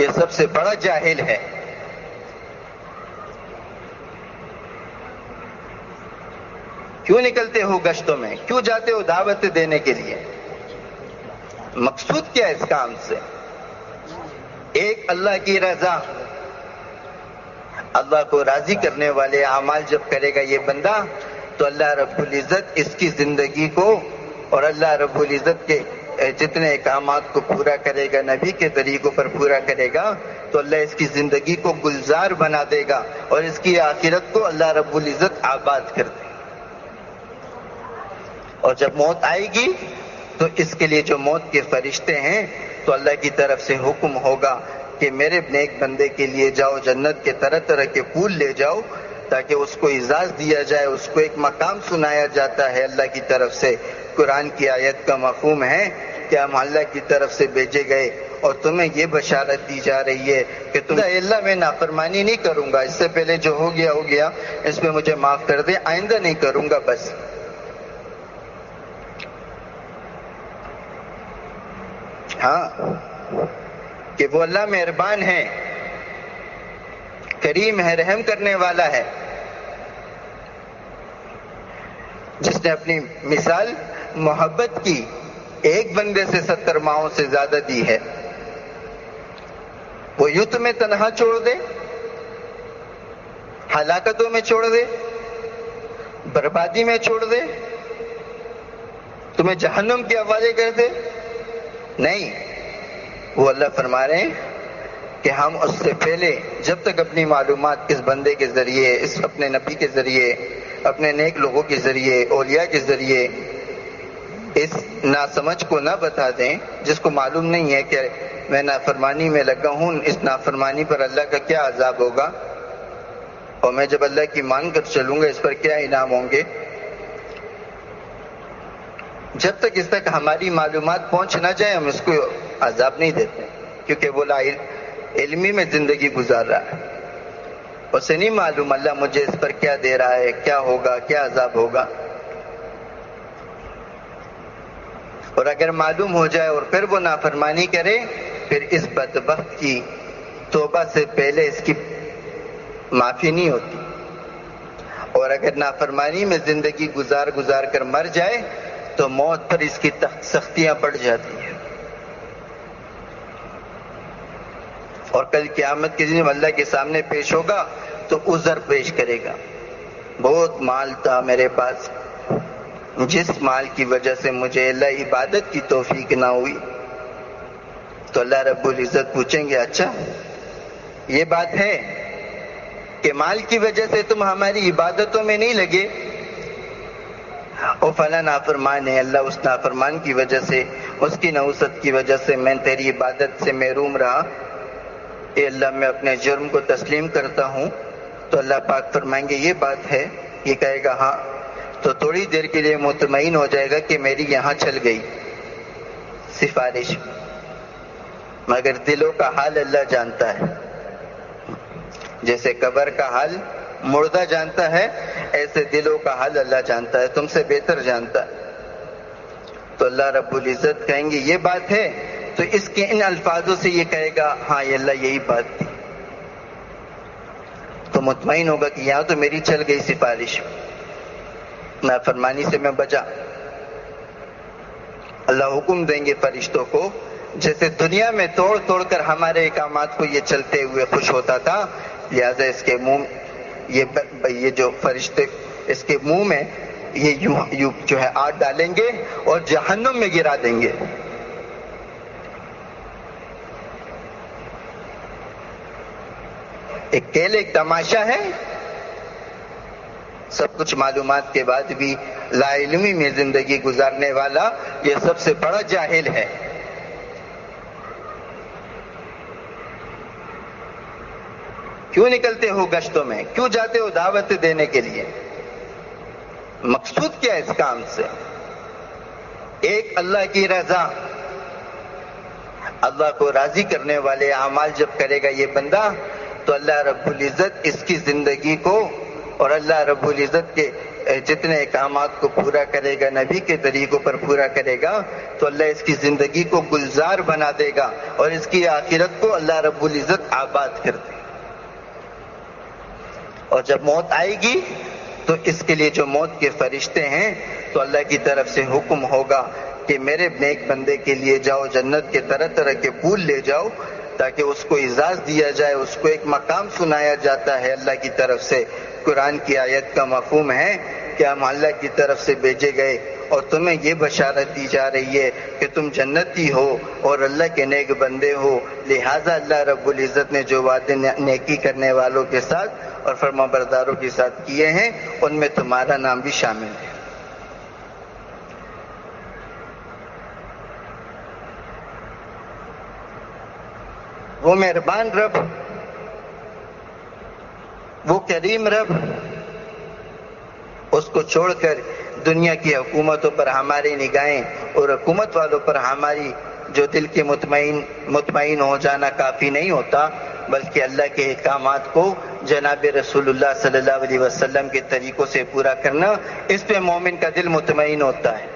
یہ سب سے بڑا جاہل ہے۔ کیوں نکلتے ہو گشتوں میں؟ کیوں جاتے ہو دعوت دینے کے لیے؟ مقصود کیا ہے اس کام سے؟ ایک اللہ کی رضا، اللہ کو راضی کرنے والے اعمال جب کرے گا یہ بندہ تو اللہ رب العزت اس کی زندگی کو اور اللہ رب العزت کے جتنے احکامات کو پورا کرے گا، نبی کے طریقوں پر پورا کرے گا تو اللہ اس کی زندگی کو گلزار بنا دے گا اور اس کی آخرت کو اللہ رب العزت آباد کر دے گا۔ اور جب موت آئے گی تو اس کے لیے جو موت کے فرشتے ہیں تو اللہ کی طرف سے حکم ہوگا کہ میرے نیک بندے کے لیے جاؤ، جنت کے طرح طرح کے پھول لے جاؤ، تاکہ اس کو اعزاز دیا جائے، اس کو ایک مقام سنایا جاتا ہے اللہ کی طرف سے۔ قرآن کی آیت کا مفہوم ہے کہ ہم اللہ کی طرف سے بھیجے گئے اور تمہیں یہ بشارت دی جا رہی ہے کہ تم اللہ میں نافرمانی نہیں کروں گا، اس سے پہلے جو ہو گیا اس میں مجھے معاف کر دے، آئندہ نہیں کروں گا بس۔ ہاں کہ وہ اللہ مہربان ہے، کریم ہے، رحم کرنے والا ہے، جس نے اپنی مثال محبت کی ایک بندے سے 70 ماہوں سے زیادہ دی ہے۔ وہ یوں تمہیں تنہا چھوڑ دے، ہلاکتوں میں چھوڑ دے، بربادی میں چھوڑ دے، تمہیں جہنم کے حوالے کر دے؟ نہیں، وہ اللہ فرما رہے ہیں کہ ہم اس سے پہلے جب تک اپنی معلومات اس بندے کے ذریعے، اس اپنے نبی کے ذریعے، اپنے نیک لوگوں کے ذریعے، اولیاء کے ذریعے اس ناسمجھ کو نہ بتا دیں، جس کو معلوم نہیں ہے کہ میں نافرمانی میں لگا ہوں، اس نافرمانی پر اللہ کا کیا عذاب ہوگا اور میں جب اللہ کی مان کر چلوں گا اس پر کیا انعام ہوں گے، جب تک اس تک ہماری معلومات پہنچ نہ جائے ہم اس کو عذاب نہیں دیتے، کیونکہ وہ لا علمی میں زندگی گزار رہا ہے، اسے نہیں معلوم اللہ مجھے اس پر کیا دے رہا ہے، کیا ہوگا، کیا عذاب ہوگا۔ اور اگر معلوم ہو جائے اور پھر وہ نافرمانی کرے، پھر اس بدبخت کی توبہ سے پہلے اس کی معافی نہیں ہوتی، اور اگر نافرمانی میں زندگی گزار کر مر جائے تو موت پر اس کی سختیاں بڑھ جاتی ہیں، اور کل قیامت کے دن اللہ کے سامنے پیش ہوگا تو عذر پیش کرے گا، بہت مال تھا میرے پاس، جس مال کی وجہ سے مجھے اللہ عبادت کی توفیق نہ ہوئی، تو اللہ رب العزت پوچھیں گے اچھا یہ بات ہے کہ مال کی وجہ سے تم ہماری عبادتوں میں نہیں لگے؟ او فلاں نافرمان ہے، اللہ اس نافرمان کی وجہ سے، اس کی نحوست کی وجہ سے میں تیری عبادت سے محروم رہا، اے اللہ میں اپنے جرم کو تسلیم کرتا ہوں، تو اللہ پاک فرمائیں گے یہ بات ہے، یہ کہے گا ہاں، تو تھوڑی دیر کے لیے مطمئن ہو جائے گا کہ میری یہاں چل گئی سفارش، مگر دلوں کا حال اللہ جانتا ہے، جیسے قبر کا حال مردہ جانتا ہے ایسے دلوں کا حال اللہ جانتا ہے، تم سے بہتر جانتا ہے۔ تو اللہ رب العزت کہیں گے یہ بات ہے، تو اس کے ان الفاظوں سے یہ کہے گا ہاں یہ اللہ یہی بات تھی، تو مطمئن ہوگا کہ یہاں تو میری چل گئی سفارش، نافرمانی سے میں بچا۔ اللہ حکم دیں گے فرشتوں کو، جیسے دنیا میں توڑ کر ہمارے احکامات کو یہ چلتے ہوئے خوش ہوتا تھا، لہذا اس کے منہ یہ جو فرشتے اس کے منہ میں یہ یوں جو ہے آگ ڈالیں گے اور جہنم میں گرا دیں گے۔ ایک کھیل، ایک تماشا ہے، سب کچھ معلومات کے بعد بھی لا علمی میں زندگی گزارنے والا یہ سب سے بڑا جاہل ہے۔ کیوں نکلتے ہو گشتوں میں؟ کیوں جاتے ہو دعوت دینے کے لیے؟ مقصود کیا ہے اس کام سے؟ ایک اللہ کی رضا، اللہ کو راضی کرنے والے اعمال جب کرے گا یہ بندہ تو اللہ رب العزت اس کی زندگی کو اور اللہ رب العزت کے جتنے احکامات کو پورا کرے گا، نبی کے طریقوں پر پورا کرے گا، تو اللہ اس کی زندگی کو گلزار بنا دے گا اور اس کی آخرت کو اللہ رب العزت آباد کر دے گا۔ اور جب موت آئے گی تو اس کے لیے جو موت کے فرشتے ہیں تو اللہ کی طرف سے حکم ہوگا کہ میرے نیک بندے کے لیے جاؤ، جنت کے طرح طرح کے پھول لے جاؤ، تاکہ اس کو اعزاز دیا جائے، اس کو ایک مقام سنایا جاتا ہے اللہ کی طرف سے۔ قرآن کی آیت کا مفہوم ہے کہ ہم اللہ کی طرف سے بھیجے گئے اور تمہیں یہ بشارت دی جا رہی ہے کہ تم جنتی ہو اور اللہ کے نیک بندے ہو، لہٰذا اللہ رب العزت نے جو وعدے نیکی کرنے والوں کے ساتھ اور فرمانبرداروں کے ساتھ کیے ہیں ان میں تمہارا نام بھی شامل ہے۔ وہ مہربان رب، وہ کریم رب، اس کو چھوڑ کر دنیا کی حکومتوں پر ہماری نگاہیں اور حکومت والوں پر ہماری جو دل کے مطمئن ہو جانا کافی نہیں ہوتا، بلکہ اللہ کے احکامات کو جناب رسول اللہ صلی اللہ علیہ وسلم کے طریقوں سے پورا کرنا، اس پہ مومن کا دل مطمئن ہوتا ہے۔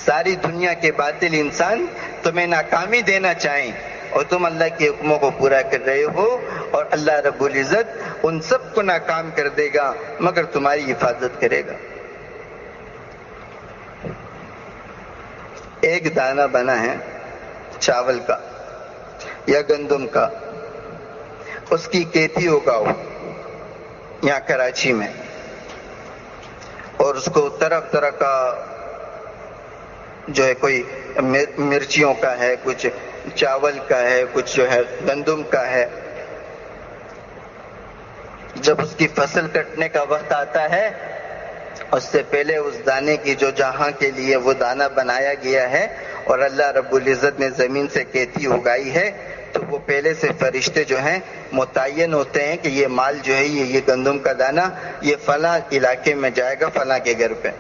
ساری دنیا کے باطل انسان تمہیں ناکامی دینا چاہیں اور تم اللہ کے حکموں کو پورا کر رہے ہو، اور اللہ رب العزت ان سب کو ناکام کر دے گا مگر تمہاری حفاظت کرے گا۔ ایک دانہ بنا ہے چاول کا یا گندم کا، اس کی کھیتی اگاؤ یہاں کراچی میں، اور اس کو طرح طرح کا جو ہے، کوئی مرچیوں کا ہے، کچھ چاول کا ہے، کچھ جو ہے گندم کا ہے۔ جب اس کی فصل کٹنے کا وقت آتا ہے، اس سے پہلے اس دانے کی جو جہاں کے لیے وہ دانہ بنایا گیا ہے اور اللہ رب العزت نے زمین سے کھیتی اگائی ہے، تو وہ پہلے سے فرشتے جو ہیں متعین ہوتے ہیں کہ یہ مال جو ہے، یہ گندم کا دانہ یہ فلاں علاقے میں جائے گا، فلاں کے گھر پہ۔